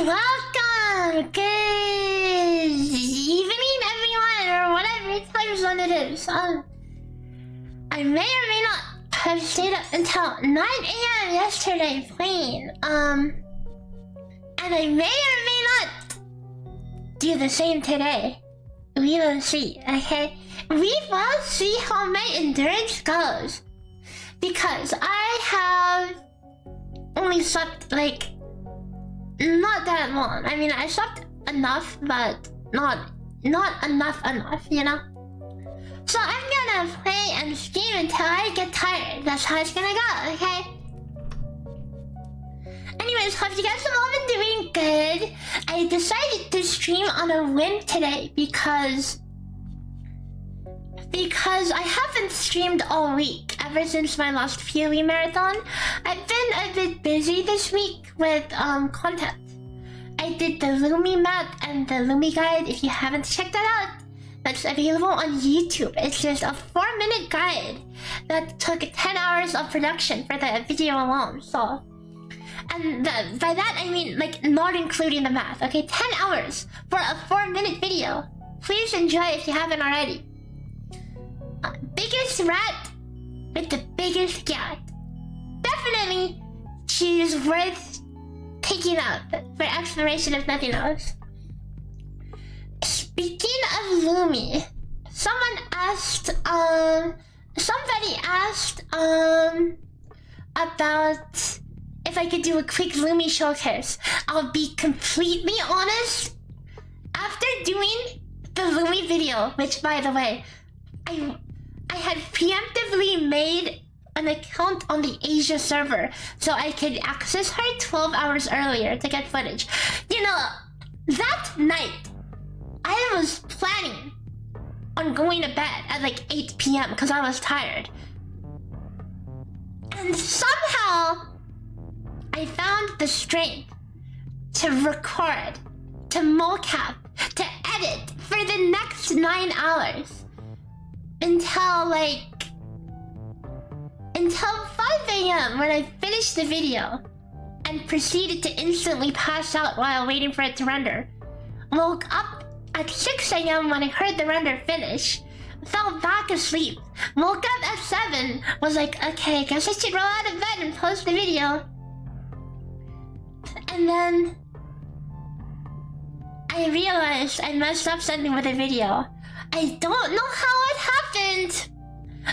Welcome! Good evening, everyone, or whatever time zone it is. I may or may not have stayed up until 9 a.m. yesterday playing. And I may or may not do the same today. We will see, okay? We will see how my endurance goes. Because I have only slept, like, not that long. I mean, I slept enough, but not enough, you know? So I'm gonna play and stream until I get tired. That's how it's gonna go, okay? Anyways, hope you guys have all been doing good. I decided to stream on a whim today because I haven't streamed all week ever since my last PoE marathon. I've been a bit busy this week with content. I did the Lumi map and the Lumi guide. If you haven't checked that out, that's available on YouTube. It's just a 4-minute guide that took 10 hours of production for the video alone. So, and by that I mean like not including the math. Okay, 10 hours for a 4-minute video. Please enjoy if you haven't already. Biggest rat with the biggest cat. Definitely, she's worth taking up for exploration if nothing else. Speaking of Lumi, somebody asked about if I could do a quick Lumi showcase. I'll be completely honest. After doing the Lumi video, which by the way, I had preemptively made an account on the Asia server so I could access her 12 hours earlier to get footage. You know, that night, I was planning on going to bed at like 8 p.m. because I was tired. And somehow, I found the strength to record, to mocap, to edit for the next 9 hours. Until 5 a.m. when I finished the video and proceeded to instantly pass out while waiting for it to render. Woke up at 6 a.m. when I heard the render finish. Fell back asleep. Woke up at 7. Was like, okay, guess I should roll out of bed and post the video. And then I realized I messed up something with the video. I don't know how it happened,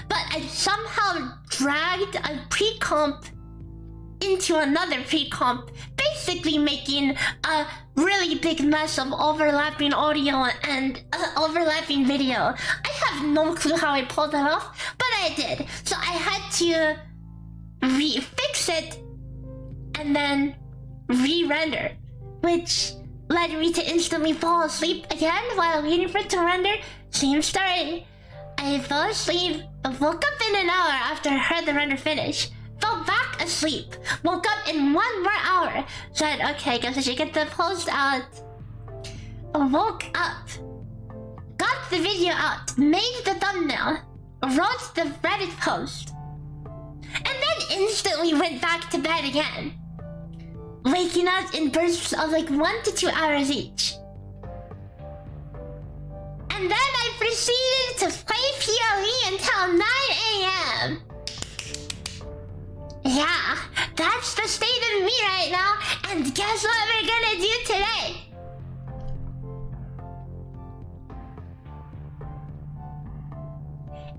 but I somehow dragged a pre-comp into another pre-comp, basically making a really big mess of overlapping audio and overlapping video. I have no clue how I pulled that off, but I did. So I had to fix it and then re-render, which led me to instantly fall asleep again while waiting for it to render. Same story. I fell asleep, woke up in an hour after I heard the render finish, fell back asleep, woke up in 1 more hour, said, okay, guess I should get the post out. Woke up, got the video out, made the thumbnail, wrote the Reddit post, and then instantly went back to bed again, waking up in bursts of like 1 to 2 hours each. And then I proceeded to play PoE until 9 a.m. Yeah, that's the state of me right now. And guess what we're gonna do today?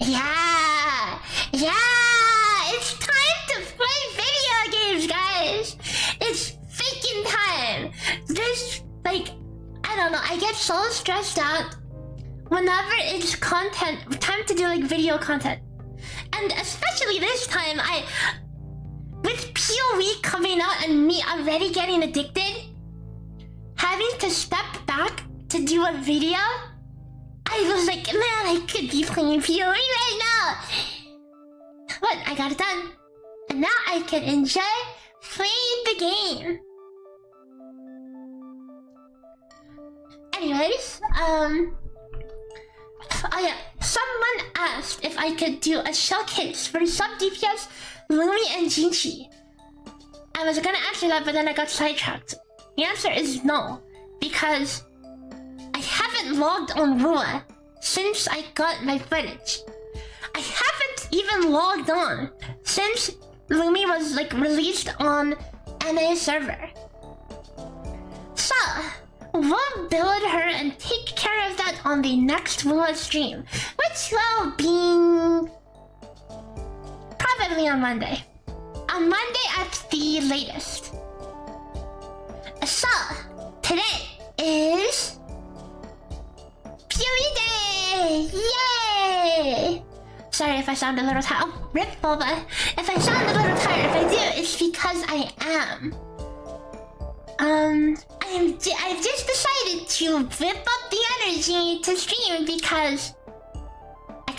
Yeah, it's time to play video games, guys. It's faking time. This, like, I don't know, I get so stressed out whenever it's time to do like video content. And especially this time, with PoE coming out and me already getting addicted, having to step back to do a video, I was like, man, I could be playing PoE right now. But I got it done. And now I can enjoy playing the game. Anyways, oh yeah, someone asked if I could do a showcase for sub DPS, Lumi and Jinchi. I was gonna answer that, but then I got sidetracked. The answer is no, because I haven't logged on Rua since I got my footage. I haven't even logged on since Lumi was like released on NA server. So we'll build her and take care of that on the next Rua stream, which will be probably on Monday. On Monday at the latest. So today is POE Day! Yay! Sorry if I sound a little tired. Oh, rip Boba. If I sound a little tired, if I do, it's because I am. I've just decided to whip up the energy to stream because I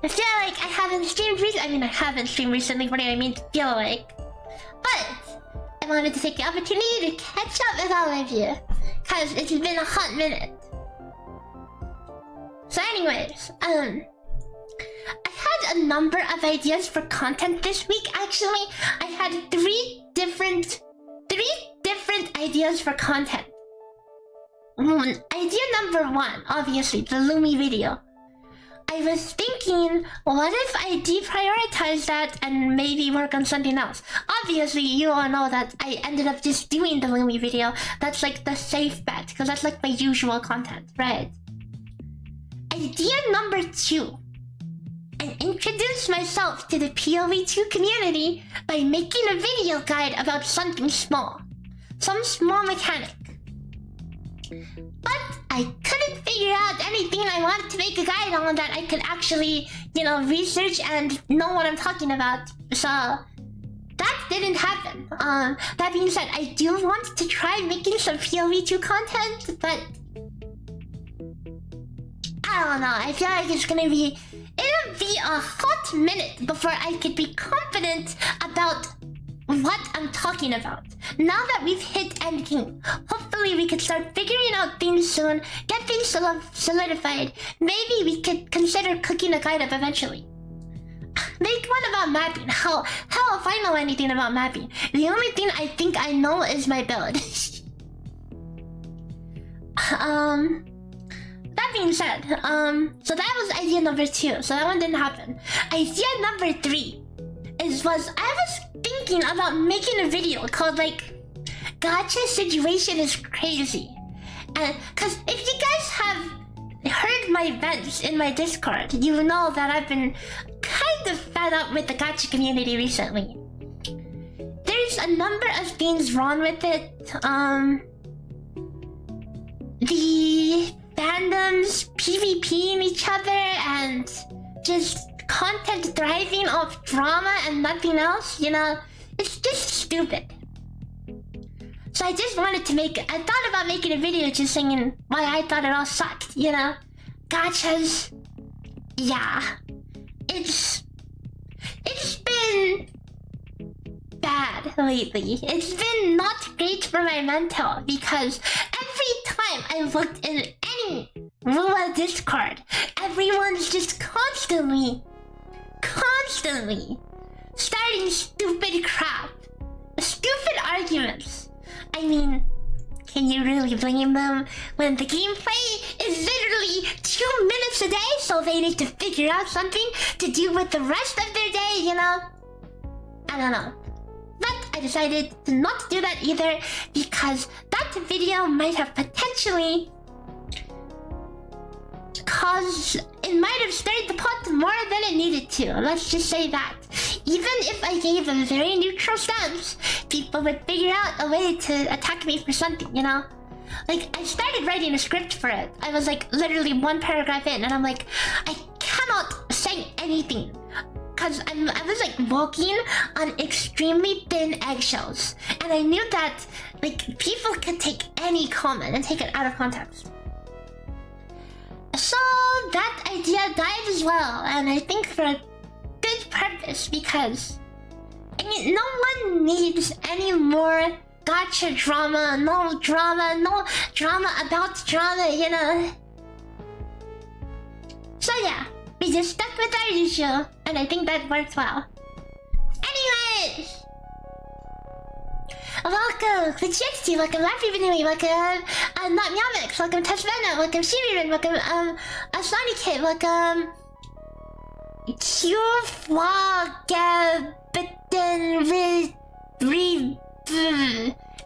feel like I haven't streamed recently. I mean, I haven't streamed recently. What do I mean to feel like? But I wanted to take the opportunity to catch up with all of you because it's been a hot minute. So anyways, I had a number of ideas for content this week. Actually, I had three different ideas for content. Idea number one, obviously, the Lumi video. I was thinking, what if I deprioritize that and maybe work on something else? Obviously, you all know that I ended up just doing the Lumi video. That's like the safe bet, because that's like my usual content, right? Idea number two. I introduced myself to the POV2 community by making a video guide about something small. Some small mechanic. But I couldn't figure out anything I wanted to make a guide on that I could actually, research and know what I'm talking about. So that didn't happen. That being said, I do want to try making some POV2 content, but I don't know. I feel like it'll be a hot minute before I could be confident about what I'm talking about. Now that we've hit Endgame, hopefully we could start figuring out things soon, get things solidified. Maybe we could consider cooking a guide up eventually. Make one about mapping. Hell, if I know anything about mapping. The only thing I think I know is my build. That being said, so that was idea number two. So that one didn't happen. Idea number three was I was thinking about making a video called like Gacha Situation is Crazy. And cause if you guys have heard my events in my Discord, you know that I've been kind of fed up with the Gacha community recently. There's a number of things wrong with it. The fandoms PvPing each other and just content thriving off drama and nothing else, it's just stupid. So I just wanted to I thought about making a video just saying why I thought it all sucked, Gachas, yeah. It's been bad lately. It's been not great for my mental because every time I looked in any Rua Discord, everyone's just constantly starting stupid crap. Stupid arguments. I mean, can you really blame them when the gameplay is literally 2 minutes a day, so they need to figure out something to do with the rest of their day, I don't know. But I decided to not do that either because that video might have potentially it might have stirred the pot more than it needed to. Let's just say that. Even if I gave a very neutral stance, people would figure out a way to attack me for something, Like, I started writing a script for it. I was like literally one paragraph in and I'm like, I cannot say anything. Cause I was like walking on extremely thin eggshells. And I knew that like people could take any comment and take it out of context. So that idea died as well, and I think for a good purpose because no one needs any more gacha drama, no drama about drama, So yeah, we just stuck with our usual, and I think that worked well. Anyways, welcome Legitity, welcome Happy Benui, welcome Not Meowmix, welcome Tashvena, welcome Shiririn, welcome Asani Kid, welcome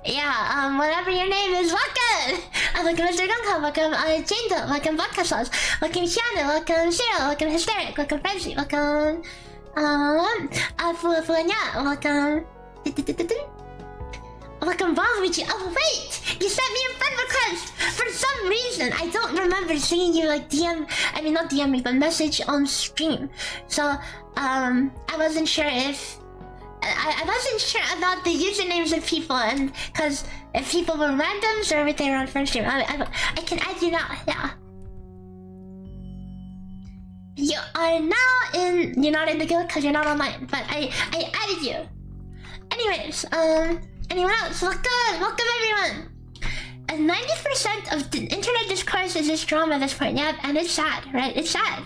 yeah, whatever your name is, welcome! Welcome Mr. Gunka, welcome Jane Doe, welcome Vodka Sauce, welcome Kiana, welcome Zero, welcome Hysteric, welcome Frenzy, welcome Fulanya, welcome welcome Waluigi. Oh wait! You sent me a friend request! For some reason, I don't remember seeing you like not DM me, but message on stream. So, I wasn't sure if... I wasn't sure about the usernames of people, and because if people were randoms or if they were on friend stream. I can add you now, yeah. You are now in... You're not in the guild because you're not online, but I added you. Anyways, anyone else? Welcome everyone! And 90% of the internet discourse is this drama at this point, yeah, and it's sad, right? It's sad.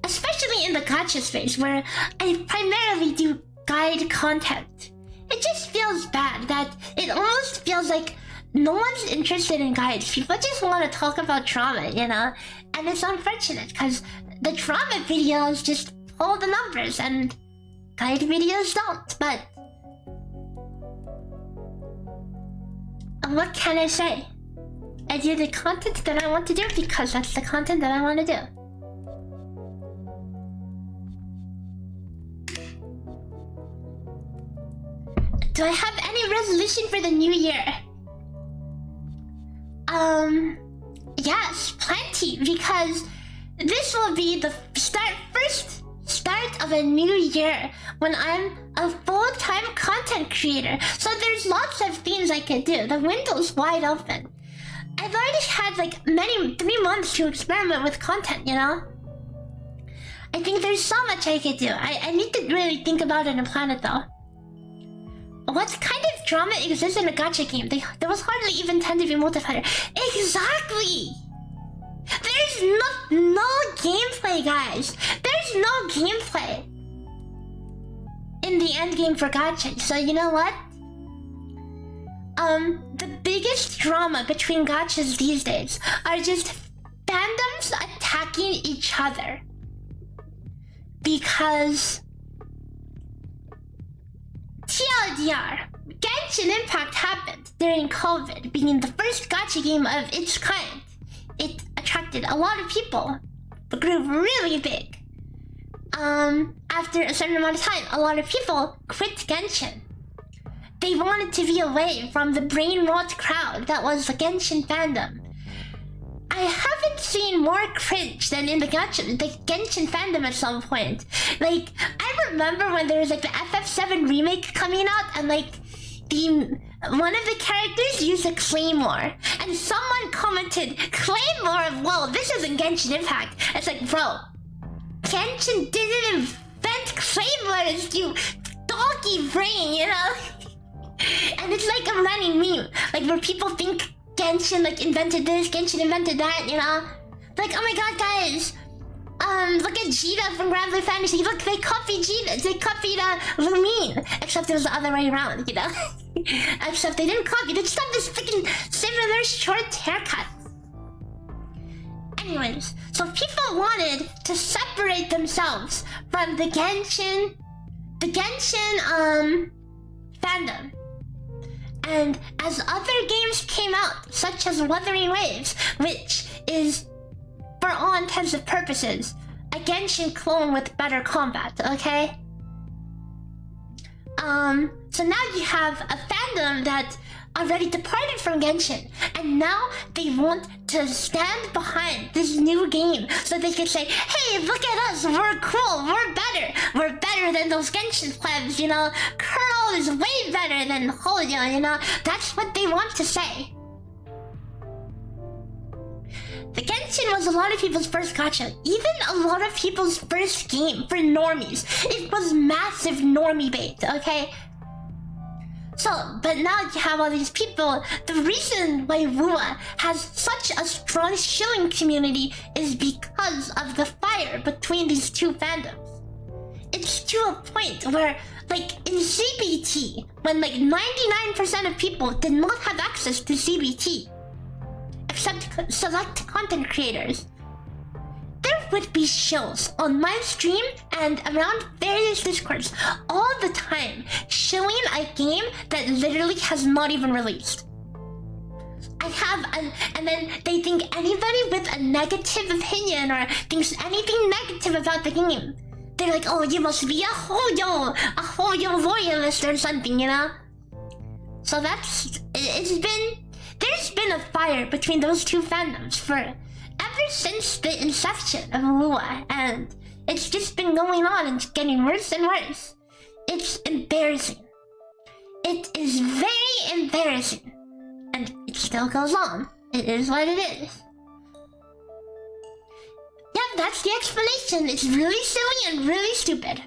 Especially in the gacha space, where I primarily do guide content. It just feels bad that it almost feels like no one's interested in guides. People just want to talk about drama, you know? And it's unfortunate, because the drama videos just pull the numbers, and guide videos don't, but... What can I say? I do the content that I want to do because that's the content that I want to do. Do I have any resolution for the new year? Yes, plenty, because this will be the first start of a new year when I'm a full-time content creator. So there's lots of things I could do. The window's wide open. I've already had like 3 months to experiment with content, you know? I think there's so much I could do. I need to really think about it and plan it though. What kind of drama exists in a gacha game? There was hardly even tend to be multiplayer. Exactly! There's no gameplay, guys. There's no gameplay in the endgame for gacha. So you know what? The biggest drama between gachas these days are just fandoms attacking each other. Because... TLDR, Genshin Impact happened during COVID, being the first gacha game of its kind. It attracted a lot of people, but grew really big. After a certain amount of time, a lot of people quit Genshin. They wanted to be away from the brain-rot crowd that was the Genshin fandom. I haven't seen more cringe than in the Genshin fandom at some point. Like, I remember when there was like the FF7 remake coming out, and like one of the characters used a claymore, and someone commented, "Claymore? Whoa, this isn't Genshin Impact." It's like, bro, Genshin didn't invent claymores, you doggy brain, you know? And it's like a running meme, like where people think Genshin like invented this, Genshin invented that, you know? Like, oh my god, guys, look at Jita from Grand Blue Fantasy. Look, they copied Jita. They copied Lumine, except it was the other way around, you know? Except they didn't copy. They just have this freaking similar short haircut. Anyways, so people wanted to separate themselves from the Genshin fandom. And as other games came out, such as Wuthering Waves, which is, for all intents and purposes, a Genshin clone with better combat, okay? So now you have a fandom that already departed from Genshin, and now they want to stand behind this new game so they can say, hey, look at us, we're cool, we're better than those Genshin plebs, you know? Curl is way better than Holyo, you know? That's what they want to say. The Genshin was a lot of people's first gacha, even a lot of people's first game for normies. It was massive normie bait, okay? So, but now you have all these people. The reason why Wua has such a strong shilling community is because of the fire between these two fandoms. It's reached to a point where, like, in CBT, when like 99% of people did not have access to CBT, except select content creators, there would be shows on my stream and around various discords all the time showing a game that literally has not even released. And then they think anybody with a negative opinion or thinks anything negative about the game, they're like, oh, you must be a Hoyo royalist or something, you know? So there's been a fire between those two fandoms ever since the inception of Lua, and it's just been going on and getting worse and worse. It's embarrassing. It is very embarrassing. And it still goes on. It is what it is. Yeah, that's the explanation. It's really silly and really stupid.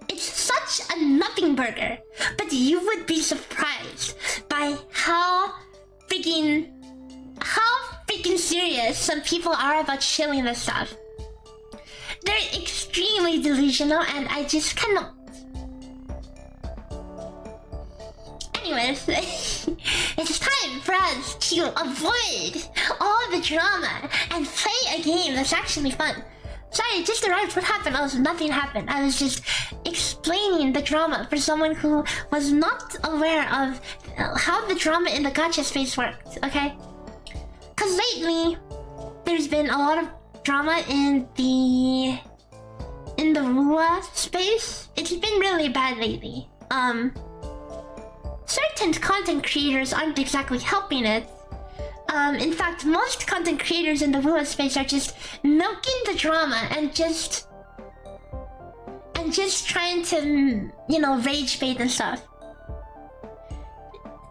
It's such a nothing burger, but you would be surprised by how freaking serious some people are about shilling this stuff. They're extremely delusional, and I just cannot. Anyways, it's time for us to avoid all the drama and play a game that's actually fun. Sorry, it just arrived. What happened? Oh, nothing happened. I was just explaining the drama for someone who was not aware of how the drama in the gacha space works, okay? Because lately, there's been a lot of drama in the Rua space. It's been really bad lately. Certain content creators aren't exactly helping it. In fact, most content creators in the Rua space are just milking the drama and just trying to, you know, rage bait and stuff.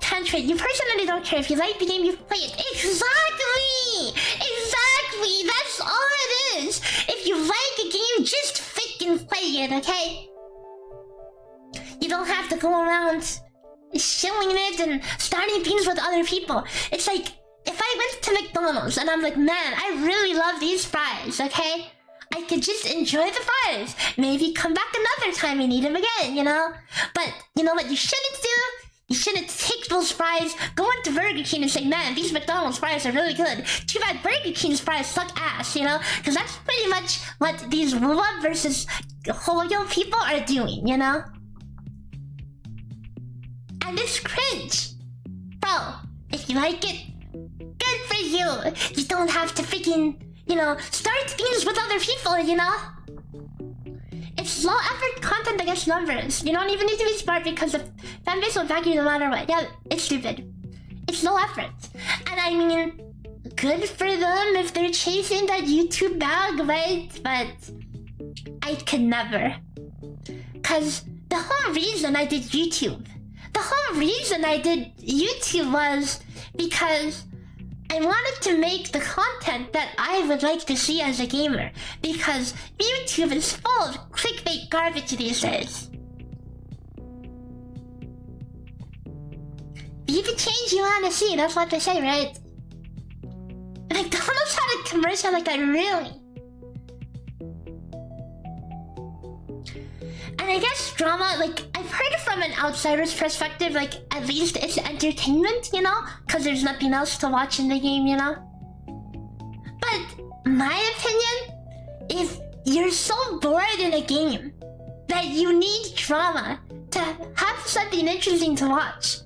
Tantra, you personally don't care if you like the game, you play it. Exactly! Exactly! That's all it is! If you like a game, just freaking play it, okay? You don't have to go around shilling it and starting things with other people. It's like, if I went to McDonald's and I'm like, man, I really love these fries, okay? I could just enjoy the fries. Maybe come back another time and eat them again, you know? But you know what you shouldn't do? You shouldn't take those fries, go into Burger King and say, man, these McDonald's fries are really good. Too bad Burger King's fries suck ass, you know? Because that's pretty much what these Rua versus Hoyo people are doing, you know? And it's cringe. Bro, if you like it, good for you. You don't have to freaking, you know, start things with other people, you know? It's low effort content that gets numbers. You don't even need to be smart because the fanbase will back you no matter what. Yeah, it's stupid. It's low effort. And I mean, good for them if they're chasing that YouTube bag, right? But I could never. Cause the whole reason I did YouTube was because I wanted to make the content that I would like to see as a gamer, because YouTube is full of clickbait garbage these days. Be the change you want to see, that's what they say, right? McDonald's had a commercial like that, really? And I guess drama, like, I've heard it from an outsider's perspective, like, at least it's entertainment, you know? Because there's nothing else to watch in the game, you know? But, my opinion, if you're so bored in a game that you need drama to have something interesting to watch,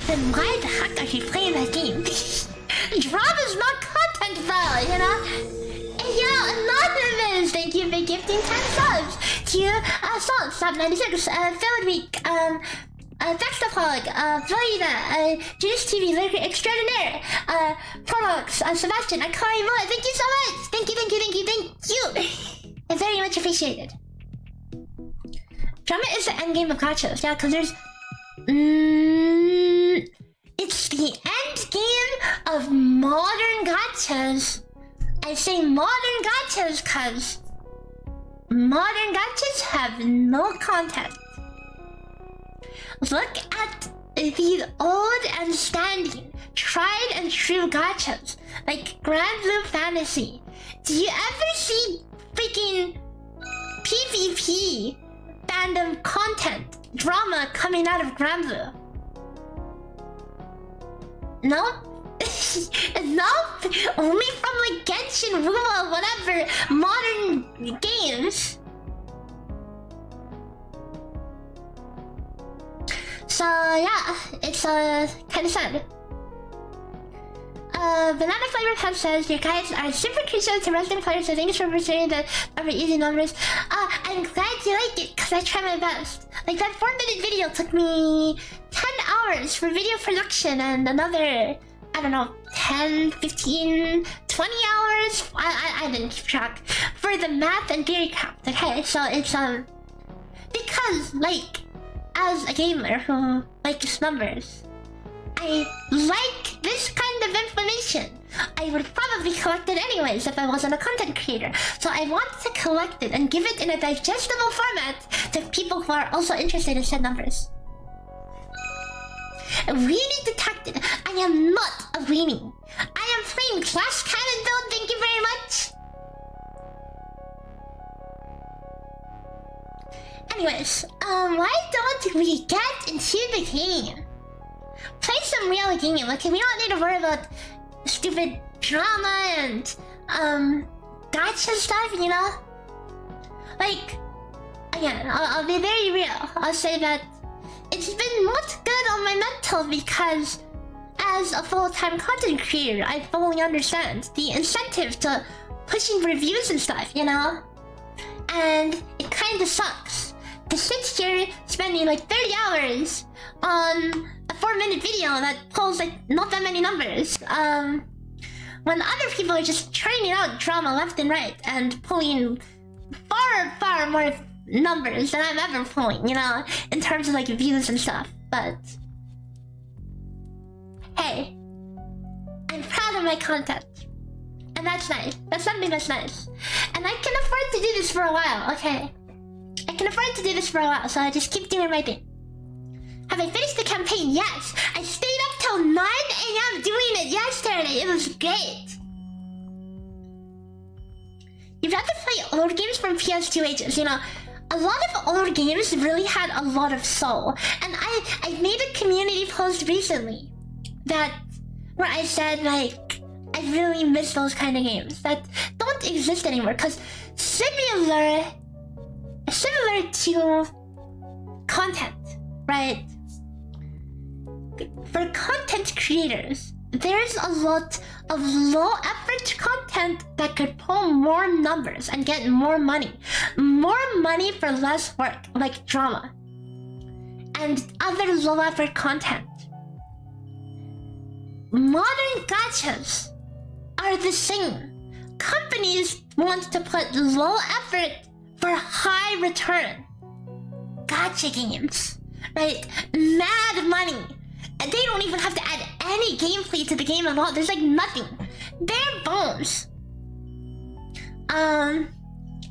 then why the heck are you playing that game? Drama's not content though, you know? Yeah, Anonymous! Thank you for gifting 10 subs to Salt, Stop 96, Third Week, Vextapog, Florida, Juice TV, Liquor Extraordinaire, Prolox, Sebastian, Akari Moa, thank you so much! Thank you! I very much appreciated. Drama is the endgame of gachas, yeah, because there's... it's the endgame of modern gachas. I say modern gachas because modern gachas have no content. Look at the old and standing, tried and true gachas like Grand Blue Fantasy. Do you ever see freaking PvP fandom content drama coming out of Grand Blue? No? No? Only from like Genshin, Rua, whatever modern games. So yeah, it's kind of sad. Banana Flavor Pep says, you guys are super crucial to Resident players, so thanks for sharing the easy numbers. I'm glad you like it, because I try my best. Like, that 4-minute video took me 10 hours for video production, and another, I don't know, 10, 15, 20 hours? I didn't keep track. For the math and theory craft, okay? So it's, because, like, as a gamer who likes numbers, I like this kind of information. I would probably collect it anyways if I wasn't a content creator. So I want to collect it and give it in a digestible format to people who are also interested in said numbers. Weenie detected. I am not a weenie. I am playing Clash Cannon build, thank you very much. Anyways, why don't we get into the game? Play some real game, okay? We don't need to worry about stupid drama and, gacha stuff, you know? Like, again, I'll be very real. I'll say that it's been not good on my mental because as a full-time content creator, I fully understand the incentive to pushing reviews and stuff, you know? And it kinda sucks to sit here spending like 30 hours on a 4-minute video that pulls like not that many numbers. When other people are just churning out drama left and right and pulling far more numbers than I'm ever pulling, you know, in terms of like views and stuff. But hey, I'm proud of my content. And that's nice. That's something that's nice. And I can afford to do this for a while, okay? I can afford to do this for a while, so I just keep doing my thing. Have I finished the campaign? Yes! I stayed up till 9 AM doing it yesterday! It was great! You'd rather play old games from PS2 ages, you know? A lot of old games really had a lot of soul. And I made a community post recently that where I said like I really miss those kind of games that don't exist anymore, because similar to content, right? For content creators, there's a lot of low effort content that could pull more numbers and get more money. More money for less work, like drama. And other low effort content. Modern gachas are the same. Companies want to put low effort for high return. Gacha games, right? Mad money. And they don't even have to add any gameplay to the game at all. There's like nothing. Bare bones.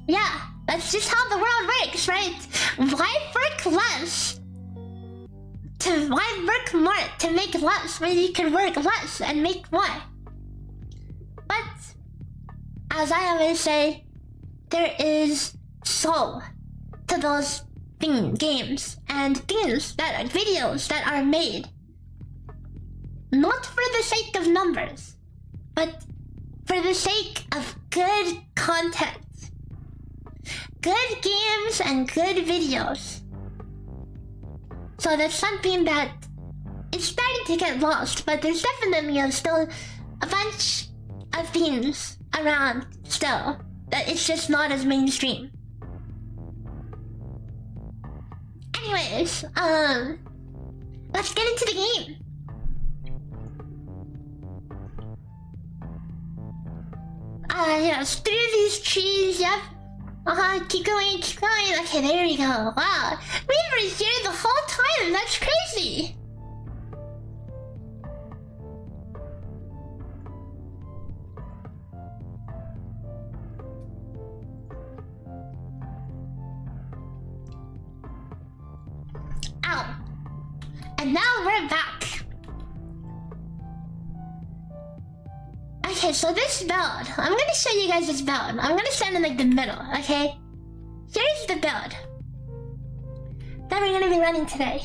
Yeah, that's just how the world works, right? Why work less? Why work more to make less when you can work less and make more? But, as I always say, there is soul to those games and things that videos that are made. Not for the sake of numbers, but for the sake of good content. Good games and good videos. So that's something that is starting to get lost, but there's definitely still a bunch of things around still. That it's just not as mainstream. Anyways, let's get into the game. Yes, through these trees, yep. Keep going, keep going. Okay, there we go. Wow, we were here the whole time, that's crazy. Ow. And now we're back. Okay, Okay, so this build, I'm gonna show you guys this build. I'm gonna stand in like the middle, okay? Here's the build that we're gonna be running today.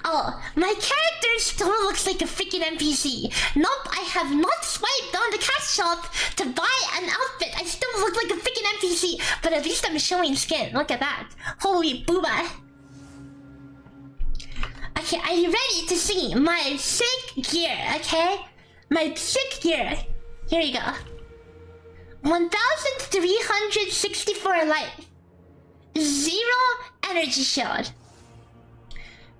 Oh, my character still looks like a freaking NPC. Nope, I have not swiped on the cash shop to buy an outfit. I still look like a freaking NPC, but at least I'm showing skin. Look at that. Holy booba. Okay, are you ready to see my sick gear, okay? My sick gear. Here you go. 1,364 life. 0 energy shield.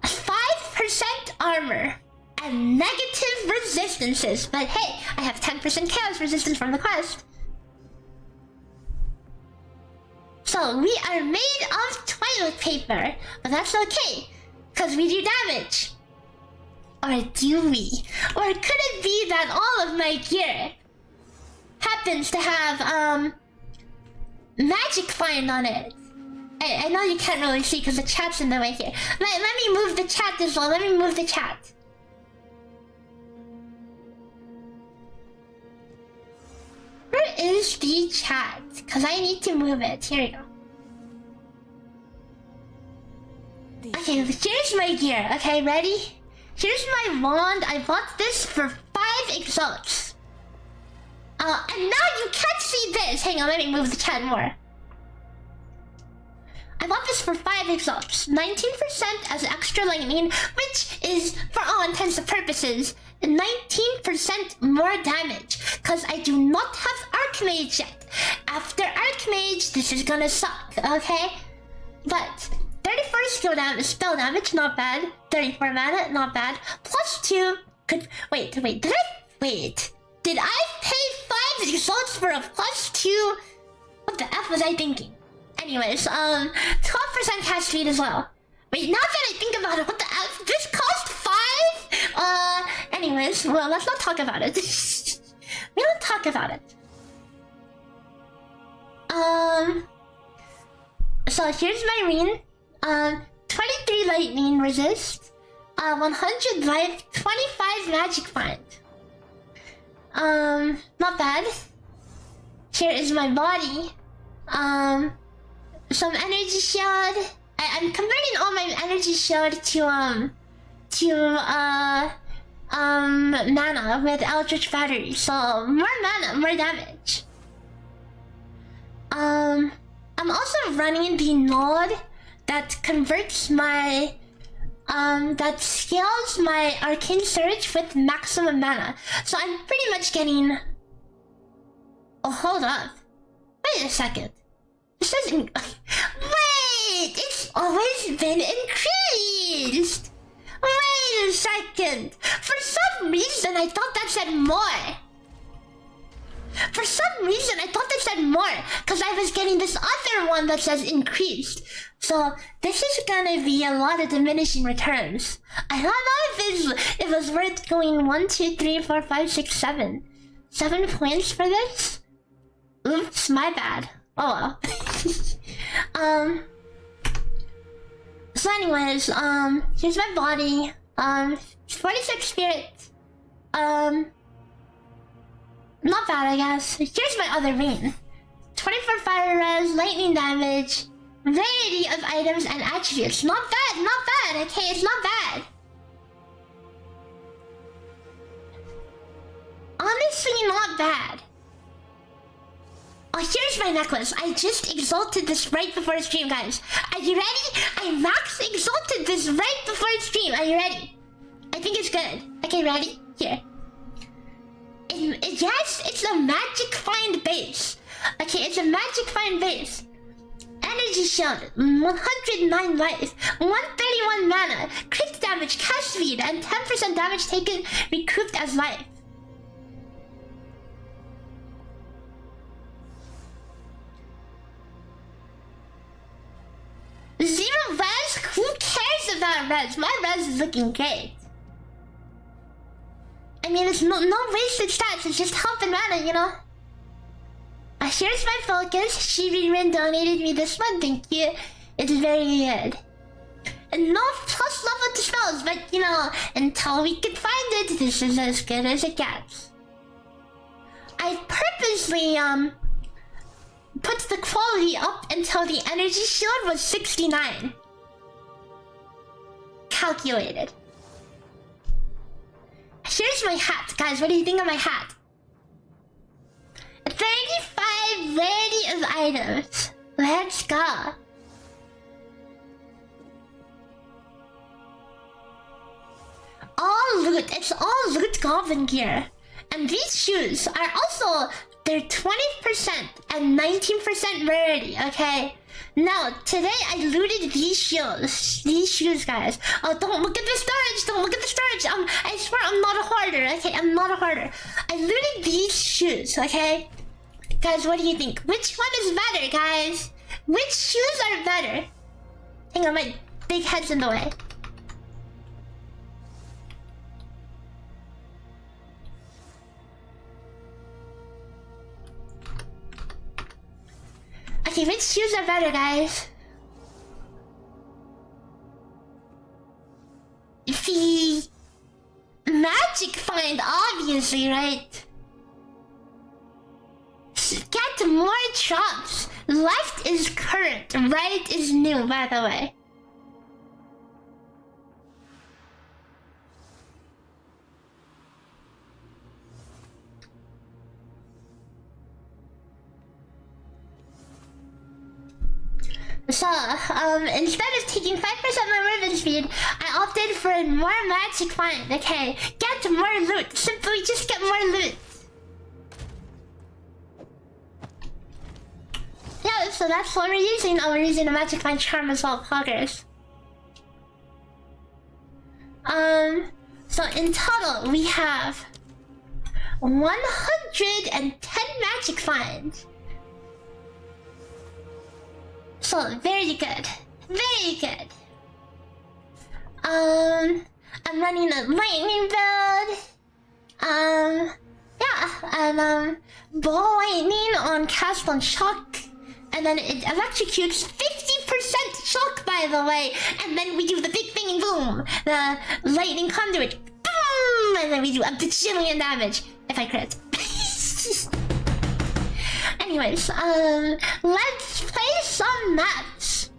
5% armor. And negative resistances. But hey, I have 10% chaos resistance from the quest. So we are made of toilet paper. But that's okay, because we do damage. Or do we? Or could it be that all of my gear happens to have magic find on it? I know you can't really see because the chat's in the way here. Let me move the chat as well. Let me move the chat. Where is the chat? Because I need to move it. Here we go. Okay, here's my gear. Okay, ready? Here's my wand. I bought this for 5 exalts. And now you can't see this. Hang on, let me move the chat more. I bought this for 5 exalts. 19% as extra lightning, which is, for all intents and purposes, 19% more damage. Because I do not have Archmage yet. After Archmage, this is gonna suck, okay? But 34 spell damage, not bad. 34 mana, not bad. Plus 2 could wait, did I pay 5 exalts for a plus 2? What the F was I thinking? Anyways, 12% cast speed as well. Wait, now that I think about it, what the F? This cost 5? Anyways, well, let's not talk about it. We don't talk about it. So here's my ring. 23 lightning resist. 100 life, 25 magic find. Not bad. Here is my body. Some energy shield. I'm converting all my energy shield to mana with Eldritch Battery. So more mana, more damage. I'm also running the node that converts my that scales my arcane surge with maximum mana. So I'm pretty much getting. Oh, hold up. Wait a second. This isn't. Wait! It's always been increased! Wait a second! For some reason, I thought that said more. For some reason, I thought that said more. Because I was getting this other one that says increased. So, this is gonna be a lot of diminishing returns. I don't know if it was worth going 1, 2, 3, 4, 5, 6, 7. 7 points for this? Oops, my bad. Oh well. So anyways, here's my body. 46 spirit. Not bad, I guess. Here's my other ring. 24 fire res, lightning damage, variety of items and attributes. Not bad, not bad, okay? It's not bad. Honestly, not bad. Oh, here's my necklace. I just exalted this right before the stream, guys. Are you ready? I max exalted this right before the stream. Are you ready? I think it's good. Okay, ready? Here. Yes, it's a magic find base. Okay, it's a magic find base. Energy shield, 109 life, 131 mana, crit damage, cast speed, and 10% damage taken recouped as life. Zero res? Who cares about res? My res is looking great. I mean, it's no wasted stats, it's just health and mana, you know? Here's my focus. Shirin donated me this one, thank you. It's very good. no plus level to spells, but you know, until we can find it, this is as good as it gets. I purposely put the quality up until the energy shield was 69. Calculated. Here's my hat, guys. What do you think of my hat? 35 rarity of items. Let's go. All loot. It's all loot goblin gear. And these shoes are also, they're 20% and 19% rarity, okay? Now, today I looted these shoes. These shoes, guys. Oh, don't look at the storage. Don't look at the storage. I swear I'm not a hoarder, okay? I'm not a hoarder. I looted these shoes, okay? Guys, what do you think? Which one is better, guys? Which shoes are better? Hang on, my big head's in the way. Okay, which shoes are better, guys? The magic find, obviously, right? Get more chops. Left is current, right is new, by the way. So, instead of taking 5% more movement speed, I opted for more magic find. Okay, get more loot. Simply just get more loot. Yeah, so that's what we're using. Oh, we're using a magic find charm as well, progress. So in total, we have 110 magic finds. So, very good. Very good. I'm running a lightning build. Yeah, and ball lightning on cast on shock. And then it electrocutes 50% shock, by the way. And then we do the big thing and boom. The lightning conduit. Boom! And then we do a bajillion damage. If I crit. Anyways, let's play some maps.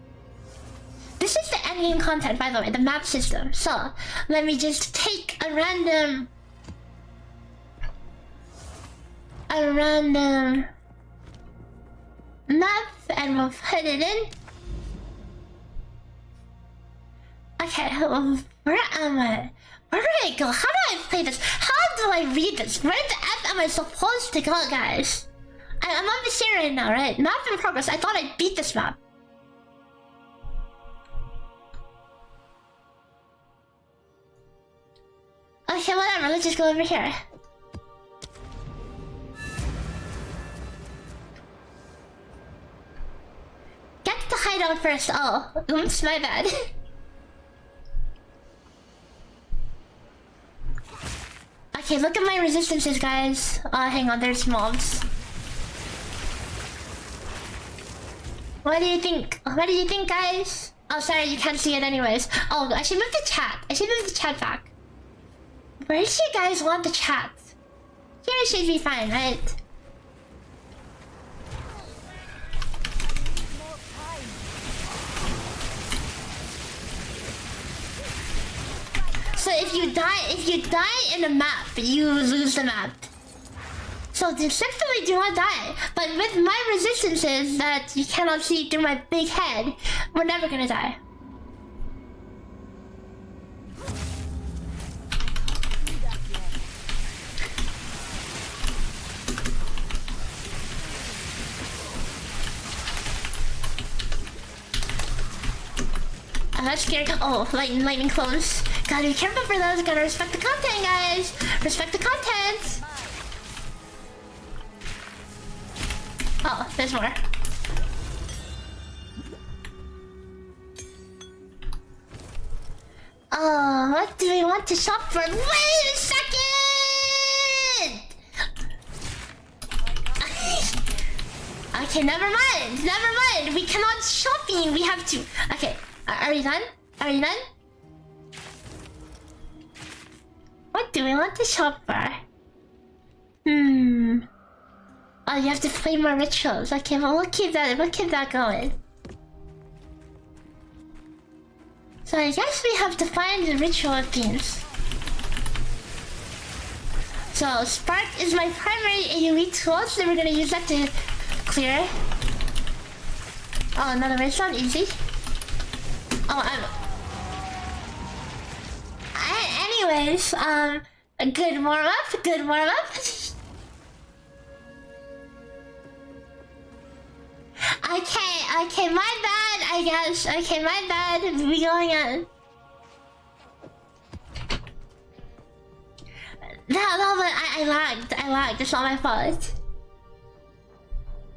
This is the endgame content, by the way, the map system. So, let me just take a random map and we'll put it in. Okay, where am I? Where do I go? How do I play this? How do I read this? Where the F am I supposed to go, guys? I'm on the scene right now, right? Map in progress. I thought I beat this map. Okay, whatever. Let's just go over here. Get to hideout first. Oh, oops, my bad. Okay, look at my resistances, guys. Hang on. There's mobs. What do you think? What do you think, guys? Oh, sorry, you can't see it anyways. Oh, I should move the chat. I should move the chat back. Where do you guys want the chat? Here it should be fine, right? So if you die in a map, you lose the map. So simply do not die. But with my resistances that you cannot see through my big head, we're never gonna die. That's scary. Oh, lightning clones. Gotta be careful for those. Gotta respect the content, guys. Respect the content. Oh, there's more. Oh, what do we want to shop for? Wait a second! Okay, never mind. Never mind. We cannot shopping. We have to. Okay, are we done? Are you done? What do we want to shop for? Oh, you have to play more rituals. Okay, well we'll keep that going. So I guess we have to find the ritual themes. So Spark is my primary AoE tool, so we're gonna use that to clear. Oh, another way. It's not easy. Oh, anyways, a good warm up. Good warm up. Okay, my bad, I guess. Okay, my bad. We going on. No, but I lagged. It's not my fault.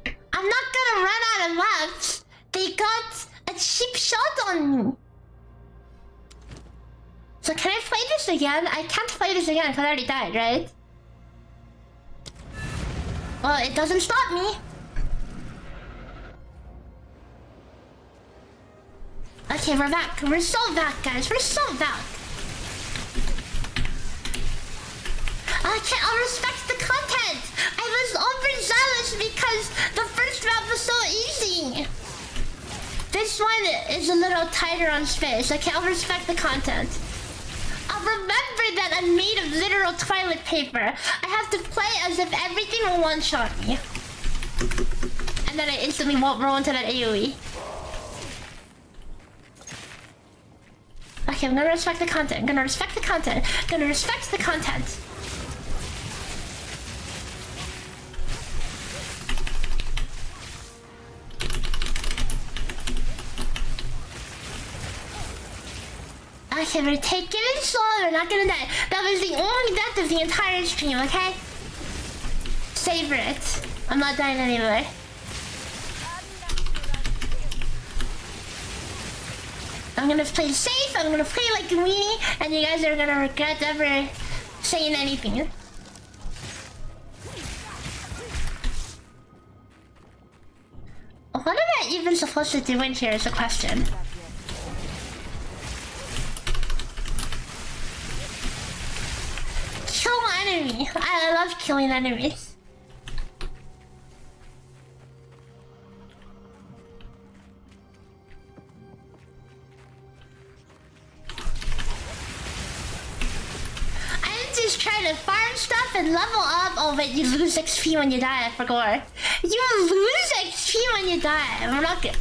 I'm not gonna run out of maps. They got a cheap shot on me. So can I play this again? I can't play this again because I already died, right? Well, it doesn't stop me. Okay, we're back. We're so back, guys. We're so back. Okay, I'll respect the content. I was overzealous because the first map was so easy. This one is a little tighter on space. Okay, I'll respect the content. I'll remember that I'm made of literal toilet paper. I have to play as if everything will one-shot me. And then I instantly won't roll into that AoE. Okay, I'm gonna respect the content. I'm gonna respect the content. I'm gonna respect the content. Okay, we're taking it slow. We're not gonna die. That was the only death of the entire stream, okay? Savor it. I'm not dying anymore. I'm gonna play safe. I'm gonna play like a weenie, and you guys are gonna regret ever saying anything. What am I even supposed to do in here is a question. Kill enemy. I love killing enemies. I'm just trying to farm stuff and level up. Oh wait, you lose XP when you die, I forgot. You lose XP when you die. I'm not good.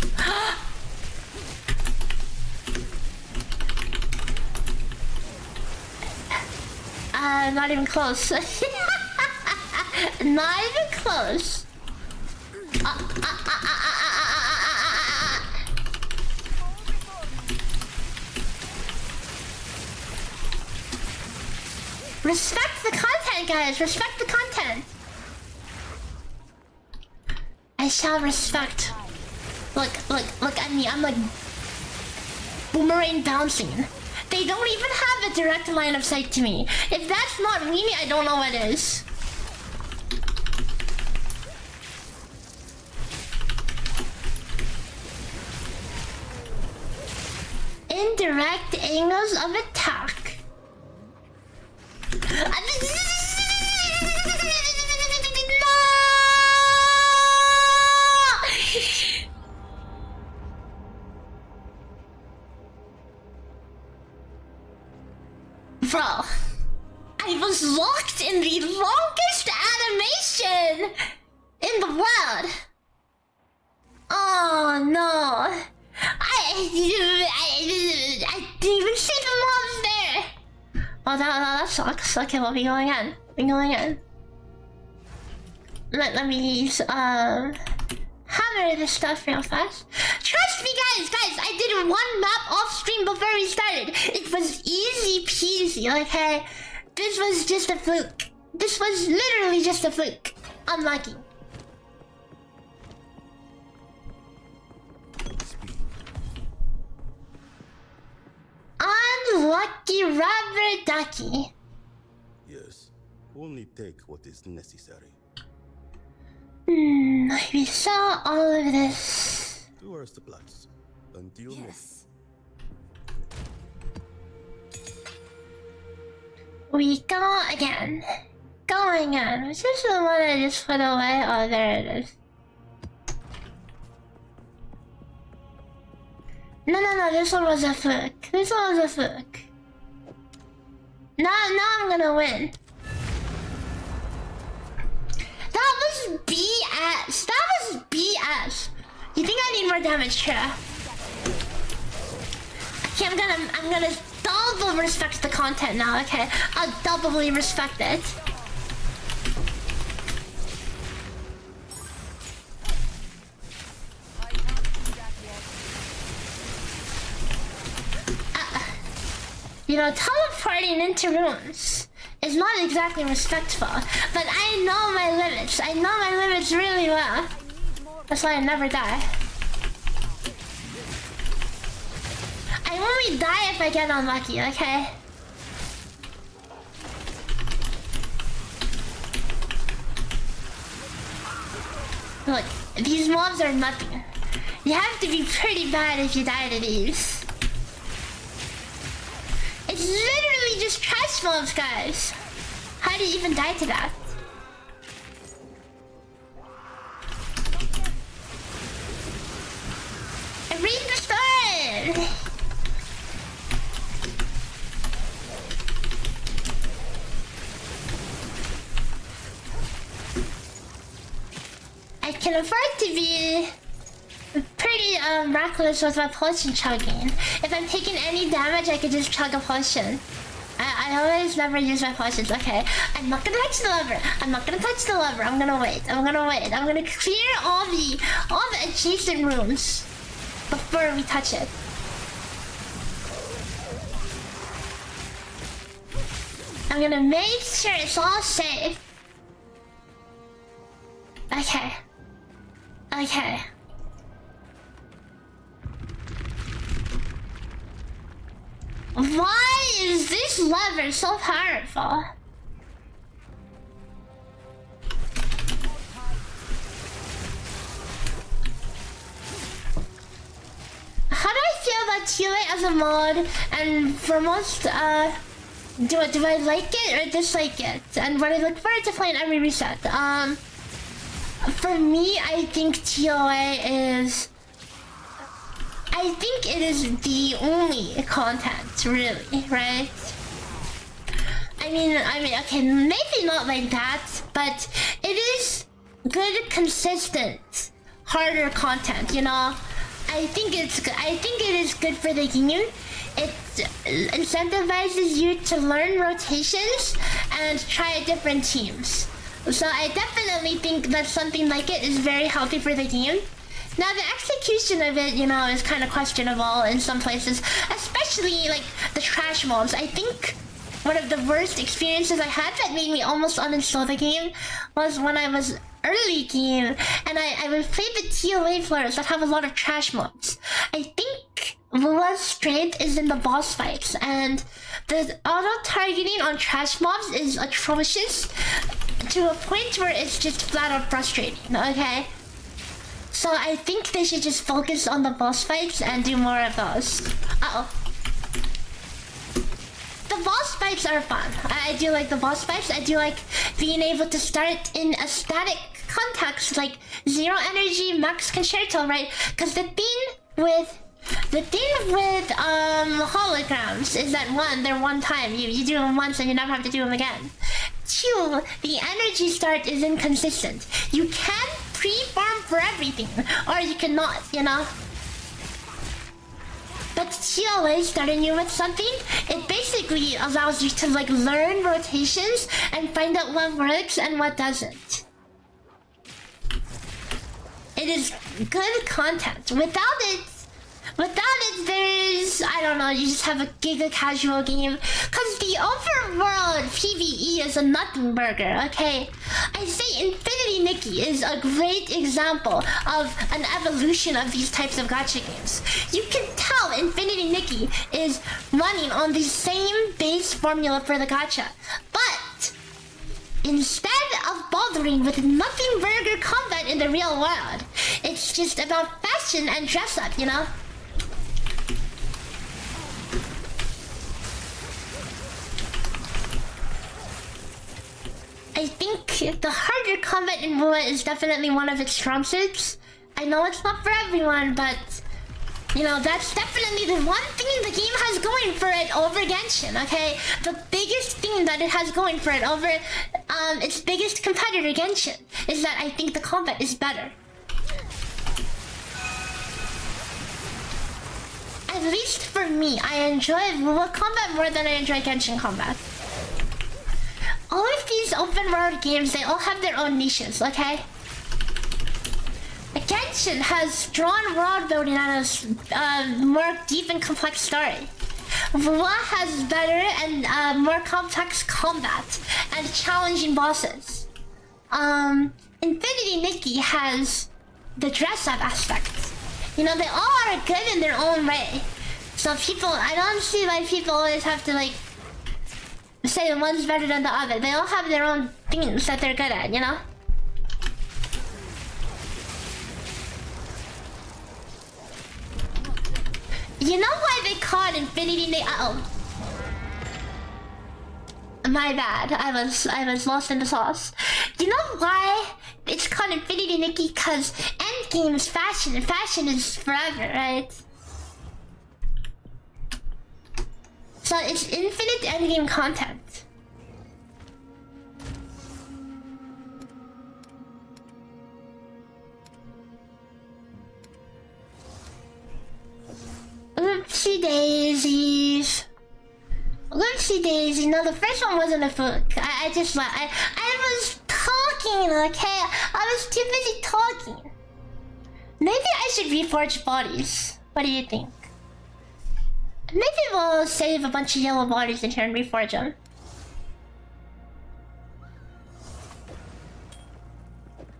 Not even close. Not even close. Respect the content, guys. Respect the content. I shall respect. Look at me. I'm like boomerang bouncing. They don't even have a direct line of sight to me. If that's not weenie, I don't know what is. Indirect angles of attack. Bro, I was locked in the longest animation in the world. Oh no. I didn't even see the mobs there. Oh, that sucks. Okay, we'll be going on. Let me use hammer this stuff real fast. Trust me, guys, I did one map off stream before we started. It was easy peasy, okay? This was just a fluke. This was literally just a fluke. Unlucky. Unlucky rubber ducky. Yes, only take what is necessary. We saw all of this. To our supplies. Until yes. we go again. Going on. Was this the one I just put away? Oh, there it is. No, this one was a fluke. This one was a fluke. Now I'm gonna win. That was BS. That was BS. You think I need more damage here? Okay, I'm gonna double respect the content now, okay? I'll doubly respect it. You know, teleporting into rooms is not exactly respectful, but I know my limits. I know my limits really well. That's why I never die. I only die if I get unlucky, okay? Look, these mobs are nothing. You have to be pretty bad if you die to these. It's literally just trash mobs, guys. How do you even die to that? I read the story! I can afford to be pretty reckless with my potion chugging. If I'm taking any damage, I could just chug a potion. I always never use my potions. Okay, I'm not gonna touch the lever. I'm not gonna touch the lever. I'm gonna wait. I'm gonna clear all the adjacent rooms before we touch it. I'm gonna make sure it's all safe. Okay. Why is this lever so powerful? How do I feel about Chile as a mod? And for most, do I like it or dislike it? And what I look forward to playing every reset. For me, I think TOA is... I think it is the only content, really, right? I mean, okay, maybe not like that, but it is good, consistent, harder content, you know? I think it is good for the game. It incentivizes you to learn rotations and try different teams. So I definitely think that something like it is very healthy for the game. Now, the execution of it, you know, is kind of questionable in some places, especially, like, the trash mobs. I think one of the worst experiences I had that made me almost uninstall the game was when I was early game, and I would play the TOA floors that have a lot of trash mobs. I think Lua's strength is in the boss fights, and the auto-targeting on trash mobs is atrocious to a point where it's just flat out frustrating, okay? So I think they should just focus on the boss fights and do more of those. Uh-oh. The boss fights are fun. I do like the boss fights. I do like being able to start in a static context like zero energy max concerto, right? Because the thing with holograms is that one, they're one time. You do them once and you never have to do them again. Two, the energy start is inconsistent. You can pre-farm for everything, or you cannot, you know? But TOA starting you with something, it basically allows you to like learn rotations and find out what works and what doesn't. It is good content. Without it, there's, I don't know, you just have a giga casual game. Cause the overworld PvE is a nothing burger, okay? I say Infinity Nikki is a great example of an evolution of these types of gacha games. You can tell Infinity Nikki is running on the same base formula for the gacha. But instead of bothering with nothing burger combat in the real world, it's just about fashion and dress up, you know? I think the harder combat in Mua is definitely one of its strong suits. I know it's not for everyone, but you know, that's definitely the one thing the game has going for it over Genshin, okay? The biggest thing that it has going for it over its biggest competitor, Genshin, is that I think the combat is better. At least for me, I enjoy Mua combat more than I enjoy Genshin combat. All of these open world games, they all have their own niches, okay? Genshin has drawn world building and a more deep and complex story. Mua has better and more complex combat and challenging bosses. Infinity Nikki has the dress-up aspect. You know, they all are good in their own way. So people, I don't see why people always have to like say one's better than the other. They all have their own things that they're good at, you know? You know why they call it Infinity Nikki? My bad. I was lost in the sauce. You know why it's called Infinity Nikki? Cause Endgame is fashion, and fashion is forever, right? So it's infinite Endgame content. Oopsie daisies. Oopsie daisies. No, the first one wasn't a fluke. I was talking, okay? I was too busy talking. Maybe I should reforge bodies. What do you think? Maybe we'll save a bunch of yellow bodies in here and reforge them.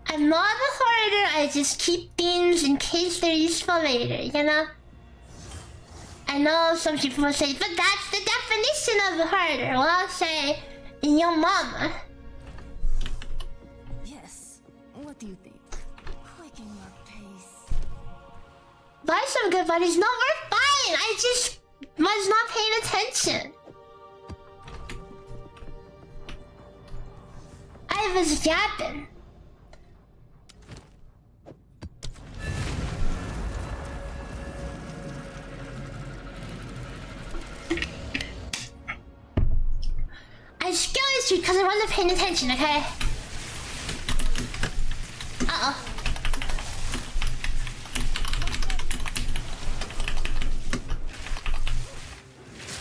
I'm not a hoarder, I just keep things in case they're useful later, you know? I know some people will say, but that's the definition of a hoarder. Well, I'll say, your mama. Yes, what do you think? Quicken your pace. Buy some good buddies. No, we're fine. I just was not paying attention. I was yapping. I skill history because I wasn't paying attention, okay? Uh-oh.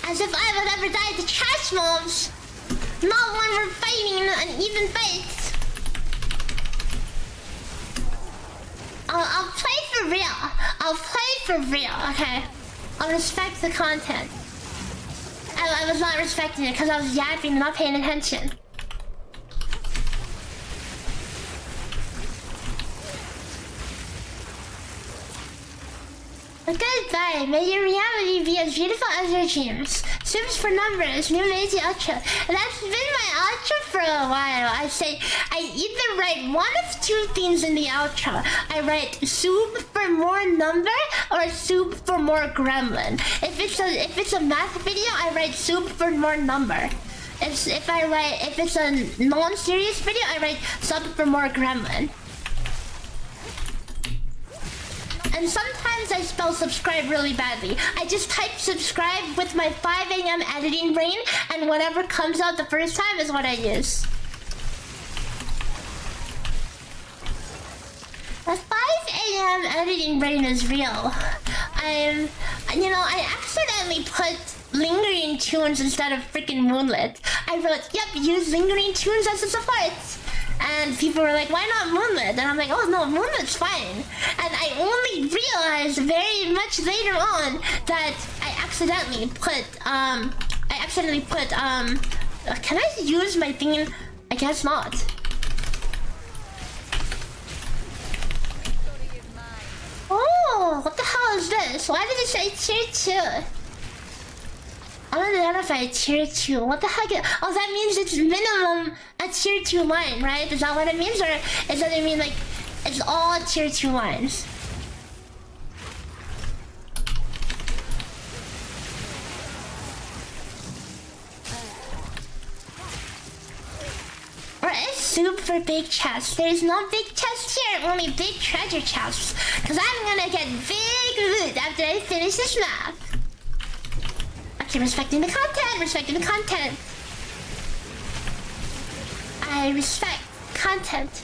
As if I would ever die to trash mobs. Not when we're fighting an even fight. I'll play for real. I'll play for real, okay? I'll respect the content. I was not respecting it because I was yapping and not paying attention. Goodbye. May your reality be as beautiful as your dreams. Soups for numbers. New Maygi outro. That's been my outro for a while. I say I either write one of two things in the outro. I write soup for more number or soup for more gremlin. If it's a math video, I write soup for more number. If it's a non-serious video, I write soup for more gremlin. And sometimes I spell subscribe really badly. I just type subscribe with my 5 AM editing brain, and whatever comes out the first time is what I use. The 5 AM editing brain is real. I accidentally put lingering tunes instead of freaking moonlit. I wrote, yep, use lingering tunes as a support. And people were like, why not moonlit? And I'm like, oh no, moonlit's fine. And I only realized very much later on that I accidentally put, can I use my thing? I guess not. Oh, what the hell is this? Why did it say tier 2? Unidentified tier 2. What the heck? Oh, that means it's minimum a tier 2 line, right? Is that what it means? Or does it mean like it's all tier 2 lines? Or is super big chests. There's no big chests here, only big treasure chests. Cause I'm gonna get big loot after I finish this map. Okay, respecting the content, respecting the content. I respect content.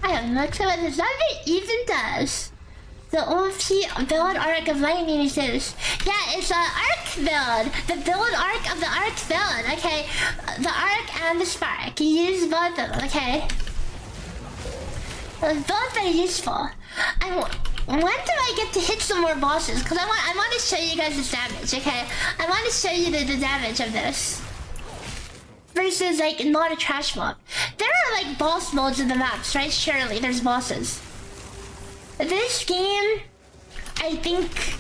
I have no clue what this zombie even does. The OP build arc of lightning is this. Yeah, it's an arc build. The build arc of the arc build. Okay, the arc and the spark. You use both of them. Okay. Both are useful. When do I get to hit some more bosses? Because I want to show you guys the damage. Okay, I want to show you the damage of this. Versus like not a trash mob. There are like boss modes in the maps, right? Surely there's bosses. This game, I think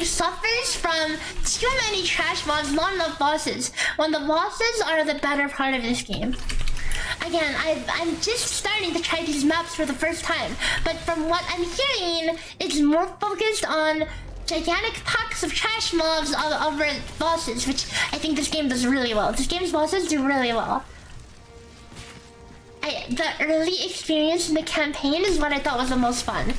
suffers from too many trash mobs, not enough bosses. When the bosses are the better part of this game. Again, I'm just starting to try these maps for the first time, but from what I'm hearing, it's more focused on gigantic packs of trash mobs over bosses, which I think this game does really well. This game's bosses do really well. The early experience in the campaign is what I thought was the most fun.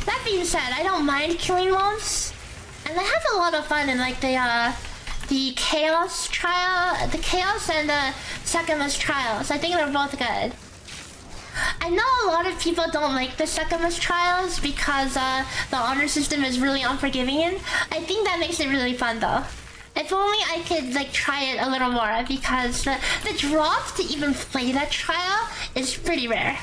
That being said, I don't mind killing mobs, and I have a lot of fun in like the chaos trial, the chaos and the Sekimus trials. I think they're both good. I know a lot of people don't like the Sekimus trials because the honor system is really unforgiving. I think that makes it really fun though. If only I could like try it a little more, because the drop to even play that trial is pretty rare.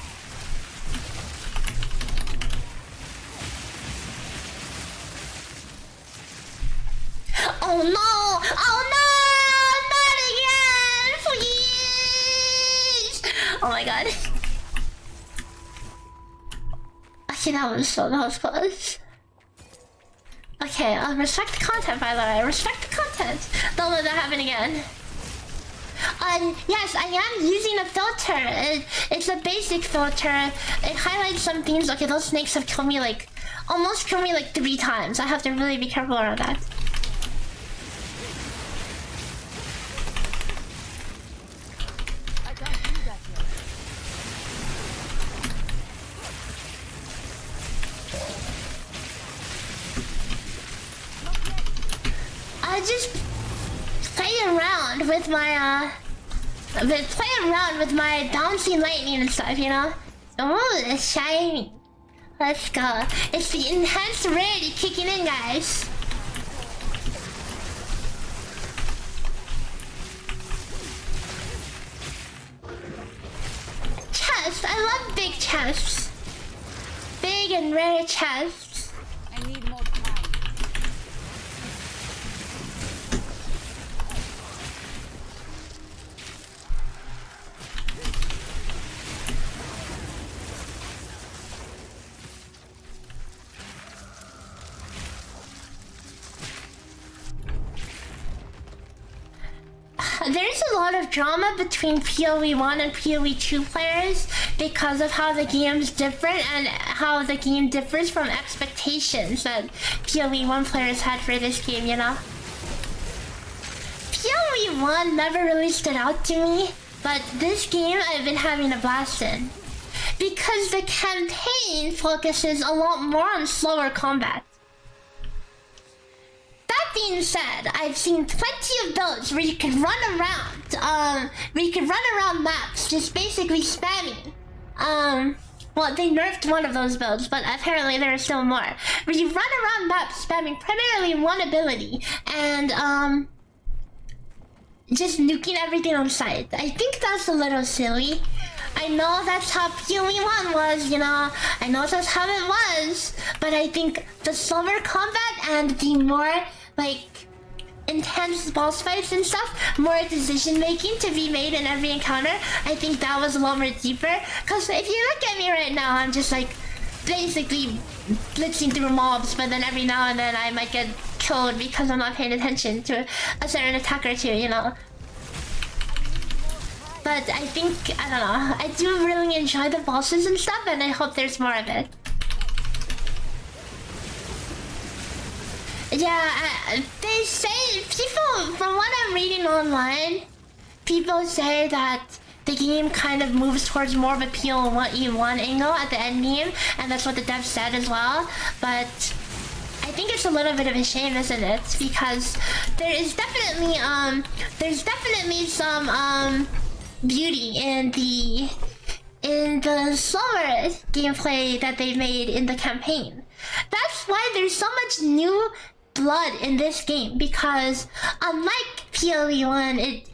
Oh no! Oh no! Not again! Please! Oh my god. Okay, that was close. Okay, respect the content, by the way. Respect the content. Don't let that happen again. Yes, I am using a filter. It's a basic filter. It highlights some things. Okay, those snakes have killed me like... almost killed me like 3 times. I have to really be careful around that. I just play around with my bouncing lightning and stuff, you know? Oh, it's shiny. Let's go. It's the enhanced rarity kicking in, guys. Chests. I love big chests. Big and rare chests. I need more time. There's a lot of drama between PoE 1 and PoE 2 players because of how the game's different and how the game differs from expectations that PoE 1 players had for this game, you know? PoE 1 never really stood out to me, but this game I've been having a blast in. Because the campaign focuses a lot more on slower combat. That being said, I've seen plenty of builds where you can run around, maps, just basically spamming. Well, they nerfed one of those builds, but apparently there are still more. Where you run around maps spamming primarily one ability, and, just nuking everything on sight. I think that's a little silly. I know that's how PoE 1 was, you know. I know that's how it was, but I think the slower combat and the more like intense boss fights and stuff, more decision making to be made in every encounter, I think that was a lot more deeper. Because if you look at me right now, I'm just like basically blitzing through mobs, but then every now and then I might get killed because I'm not paying attention to a certain attack or two, you know. But I think, I don't know, I do really enjoy the bosses and stuff, and I hope there's more of it. Yeah, they say, people, from what I'm reading online, people say that the game kind of moves towards more of a PO1E1 angle at the end game, and that's what the dev said as well. But I think it's a little bit of a shame, isn't it? Because there's definitely some beauty in the slower gameplay that they made in the campaign. That's why there's so much new blood in this game, because unlike PoE1, it's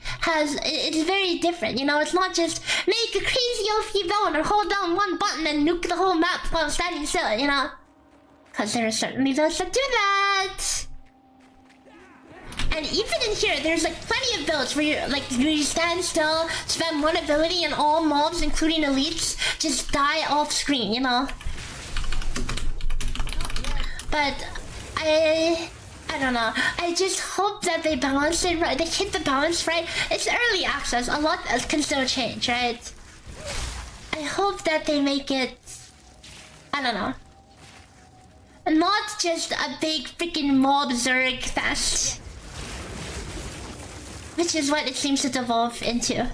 very different. You know, it's not just make a crazy OP villain or hold down one button and nuke the whole map while standing still, you know? Because there are certainly those that do that. And even in here, there's like plenty of builds where you stand still, spam one ability, and all mobs, including elites, just die off screen, you know? But I don't know. I just hope that they balance it right. They hit the balance right. It's early access. A lot can still change, right? I hope that they make it, I don't know, not just a big freaking mob Zerg fest, which is what it seems to devolve into.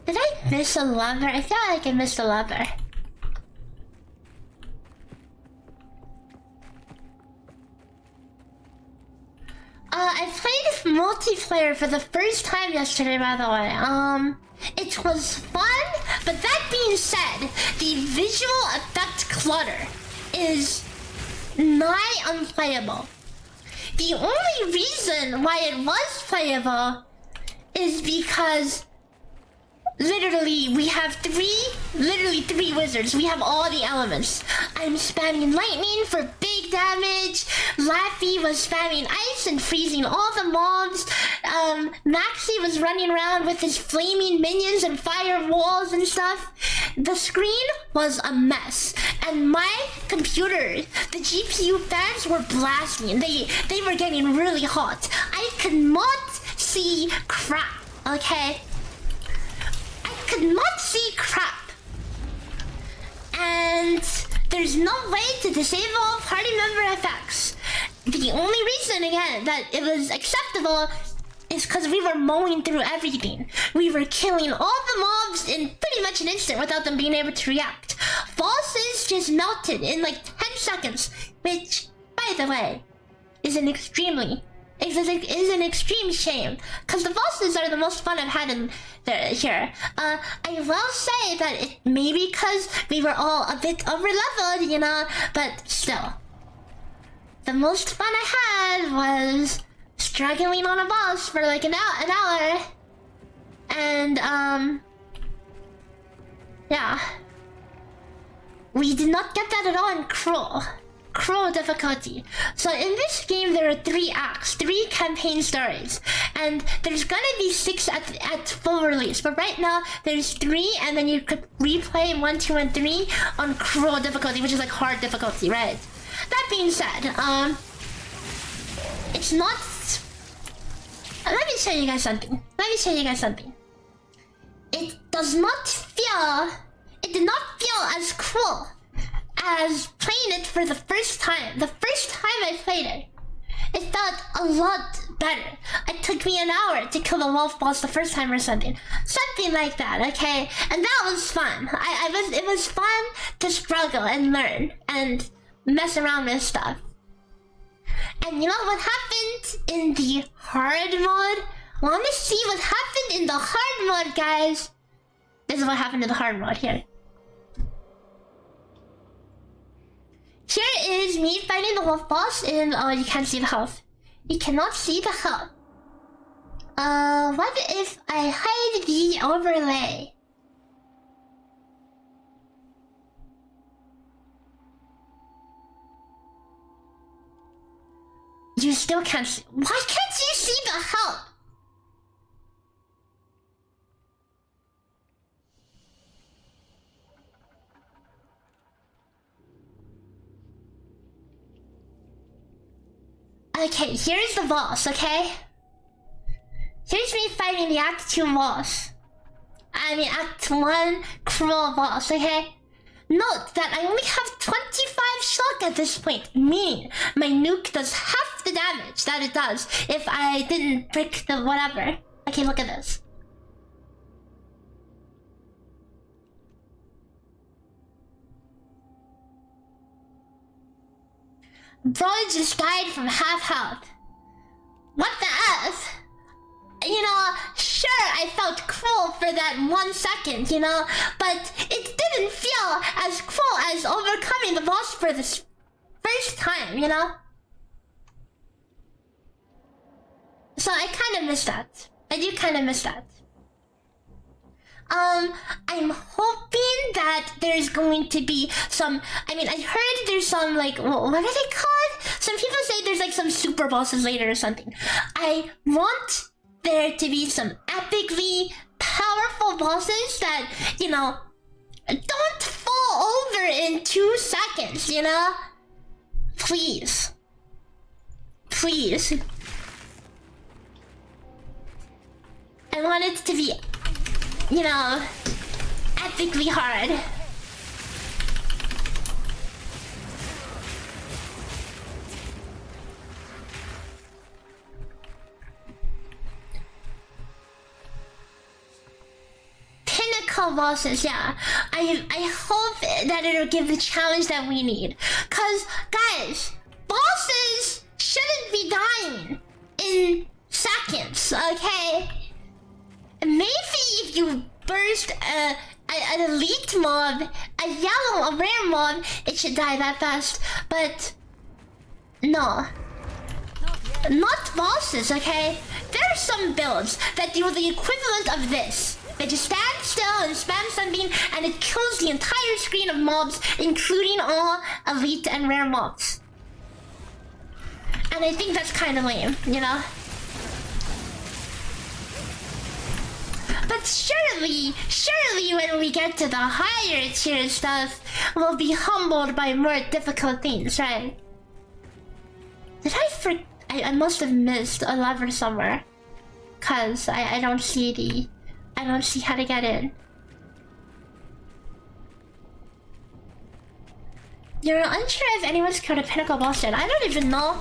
Did I miss a lever? I feel like I missed a lever. I played multiplayer for the first time yesterday, by the way. It was fun, but that being said, the visual effect clutter is nigh unplayable. The only reason why it was playable is because literally we have three wizards. We have all the elements. I'm spamming lightning for big damage. Laffy was spamming ice and freezing all the mobs. Maxi was running around with his flaming minions and fire walls and stuff. The screen was a mess, and my computer, the GPU fans were blasting. They were getting really hot. I could not see crap, okay? I could not see crap. And there's no way to disable party member effects. The only reason, again, that it was acceptable is because we were mowing through everything. We were killing all the mobs in pretty much an instant without them being able to react. Bosses just melted in like 10 seconds, which, by the way, is an extreme shame, because the bosses are the most fun I've had in here. I will say that it may be because we were all a bit over-leveled, you know, but still. The most fun I had was struggling on a boss for like an hour. And, yeah. We did not get that at all in Cruel difficulty. So in this game there are 3 acts, 3 campaign stories, and there's gonna be 6 at full release, but right now there's 3, and then you could replay 1, 2, and 3 on Cruel difficulty, which is like hard difficulty, right? That being said, it's not... Let me show you guys something. It did not feel as cool as playing it for the first time. The first time I played it, it felt a lot better. It took me an hour to kill the wolf boss the first time or something like that, okay? And that was fun. It was fun to struggle and learn and mess around with stuff. And you know what happened in the hard mode? Want to see what happened in the hard mode, guys? This is what happened in the hard mode here. Here is me fighting the wolf boss in... Oh, you can't see the health. You cannot see the health. What if I hide the overlay? You still can't see... Why can't you see the health? Okay, here's the boss, okay? Here's me fighting the Act 2 boss. I mean, Act 1 cruel boss, okay? Note that I only have 25 shock at this point, meaning my nuke does half the damage that it does if I didn't break the whatever. Okay, look at this. Bro just died from half health. What the F? You know, sure, I felt cruel for that 1 second, you know, but it didn't feel as cruel as overcoming the boss for the first time, you know? So I kind of miss that. I do kind of miss that. I'm hoping that there's going to be some, I mean, I heard there's some, like, what are they called? Some people say there's, like, some super bosses later or something. I want there to be some epically powerful bosses that, you know, don't fall over in 2 seconds, you know? Please. Please. I want it to be, you know, epically hard. Pinnacle bosses, yeah. I hope that it'll give the challenge that we need. Cause, guys, bosses shouldn't be dying in seconds, okay? Maybe if you burst an elite mob, a rare mob, it should die that fast. But no. Not bosses, okay? There are some builds that do the equivalent of this. They just stand still and spam Sunbeam and it kills the entire screen of mobs, including all elite and rare mobs. And I think that's kind of lame, you know? But surely when we get to the higher tier stuff, we'll be humbled by more difficult things, right? Did I must have missed a lever somewhere. Cause I don't see how to get in. You're unsure if anyone's killed a pinnacle boss yet. I don't even know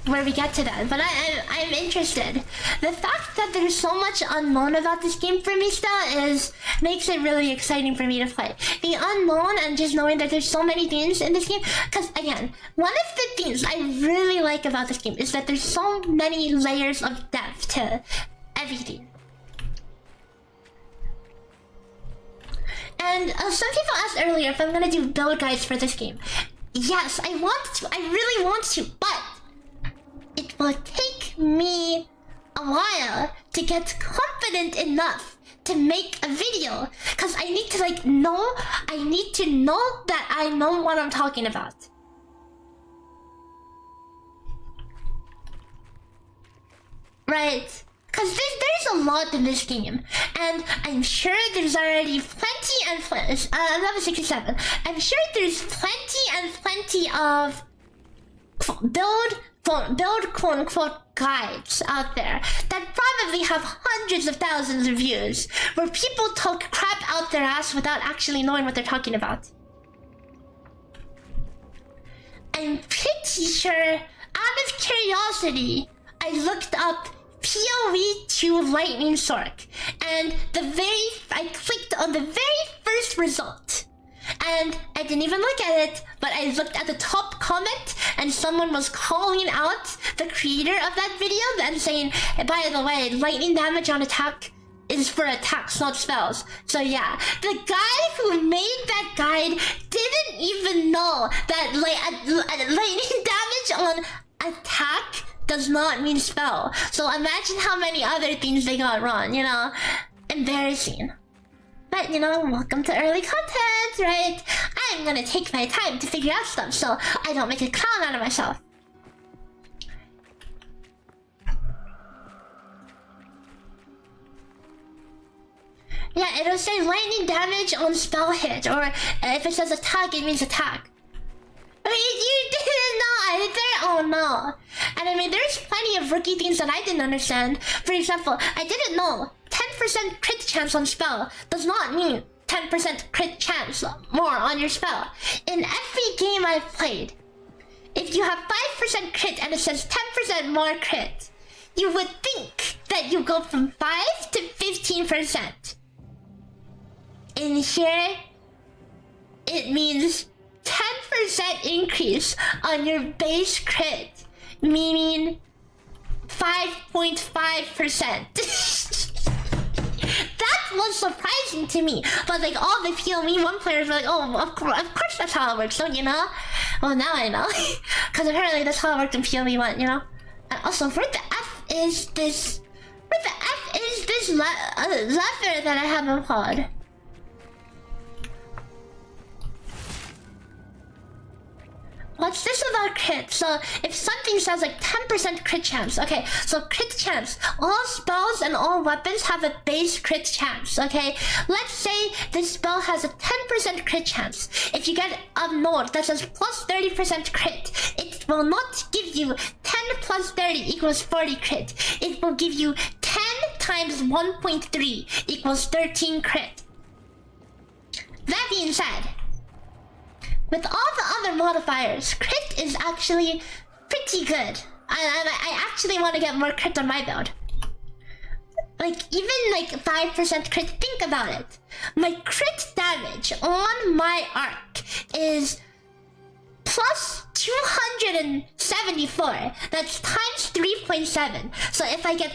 where we get to that, but I'm interested. The fact that there's so much unknown about this game for me still makes it really exciting for me to play. The unknown and just knowing that there's so many things in this game, because again, one of the things I really like about this game is that there's so many layers of depth to everything. And some people asked earlier if I'm gonna do build guides for this game. Yes, I really want to, but it will take me a while to get confident enough to make a video, because I need to know that I know what I'm talking about. Right? Because there's a lot in this game, and I'm sure there's already plenty and plenty. Level 67. I'm sure there's plenty of build quote unquote guides out there that probably have hundreds of thousands of views, where people talk crap out their ass without actually knowing what they're talking about. I'm pretty sure, out of curiosity, I looked up PoE 2 Lightning Sork, and I clicked on the very first result, and I didn't even look at it, but I looked at the top comment, and someone was calling out the creator of that video and saying, by the way, lightning damage on attack is for attacks, not spells. So yeah, the guy who made that guide didn't even know that lightning damage on attack does not mean spell. So imagine how many other things they got wrong, you know? Embarrassing. But, you know, welcome to early content, right? I'm gonna take my time to figure out stuff so I don't make a clown out of myself. Yeah, it'll say lightning damage on spell hit, or if it says attack, it means attack. I mean, you didn't know either? Oh no. And I mean, there's plenty of rookie things that I didn't understand. For example, I didn't know 10% crit chance on spell does not mean 10% crit chance more on your spell. In every game I've played, if you have 5% crit and it says 10% more crit, you would think that you go from 5 to 15%. In here, it means 10% increase on your base crit, meaning 5.5%. That was surprising to me, but like all the PLE1 players were like, oh, of course that's how it works, don't you know? Well, now I know, because apparently that's how it worked in PLE1, you know? And also, where the F is this? Where the F is this lever that I haven't followed? What's this about crit? So if something says like 10% crit chance, okay, so crit chance, all spells and all weapons have a base crit chance, okay? Let's say this spell has a 10% crit chance. If you get a node that says plus 30% crit, it will not give you 10 plus 30 equals 40 crit. It will give you 10 times 1.3 equals 13 crit. That being said, with all the other modifiers, crit is actually pretty good. I actually want to get more crit on my build. Like, even like 5% crit, think about it. My crit damage on my arc is plus 274. That's times 3.7. So if I get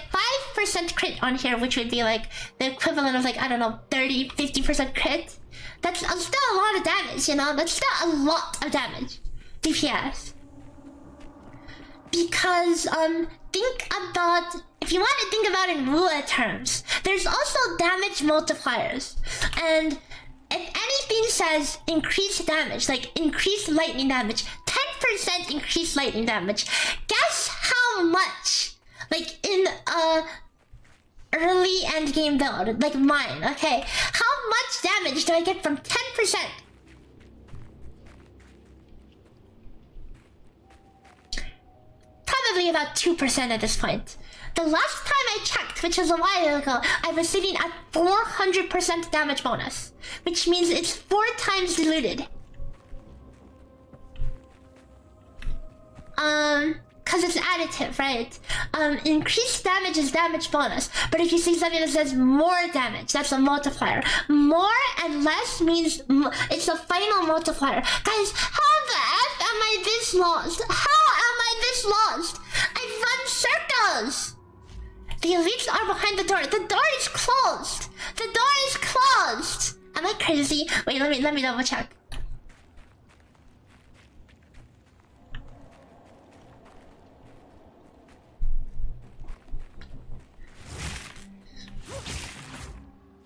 5% crit on here, which would be like the equivalent of like, I don't know, 30, 50% crit, that's still a lot of damage, you know? That's still a lot of damage. DPS. Because, think about... If you want to think about it in Rua terms, there's also damage multipliers. And if anything says increased damage, like increased lightning damage, 10% increased lightning damage, guess how much? Like, in early endgame build, like mine, okay? How much damage do I get from 10%? Probably about 2% at this point. The last time I checked, which was a while ago, I was sitting at 400% damage bonus, which means it's 4 times diluted. Cause it's additive, right? Increased damage is damage bonus, but if you see something that says more damage, that's a multiplier. More and less means it's a final multiplier. Guys, how the F am I this lost? How am I this lost? I've run circles! The elites are behind the door. The door is closed! The door is closed! Am I crazy? Wait, let me double check.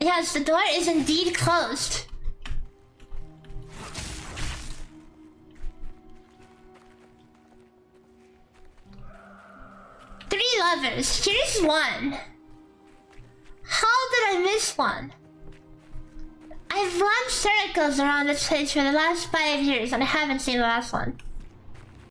Yes, the door is indeed closed. Three levers. Here's one. How did I miss one? I've run circles around this place for the last 5 years and I haven't seen the last one.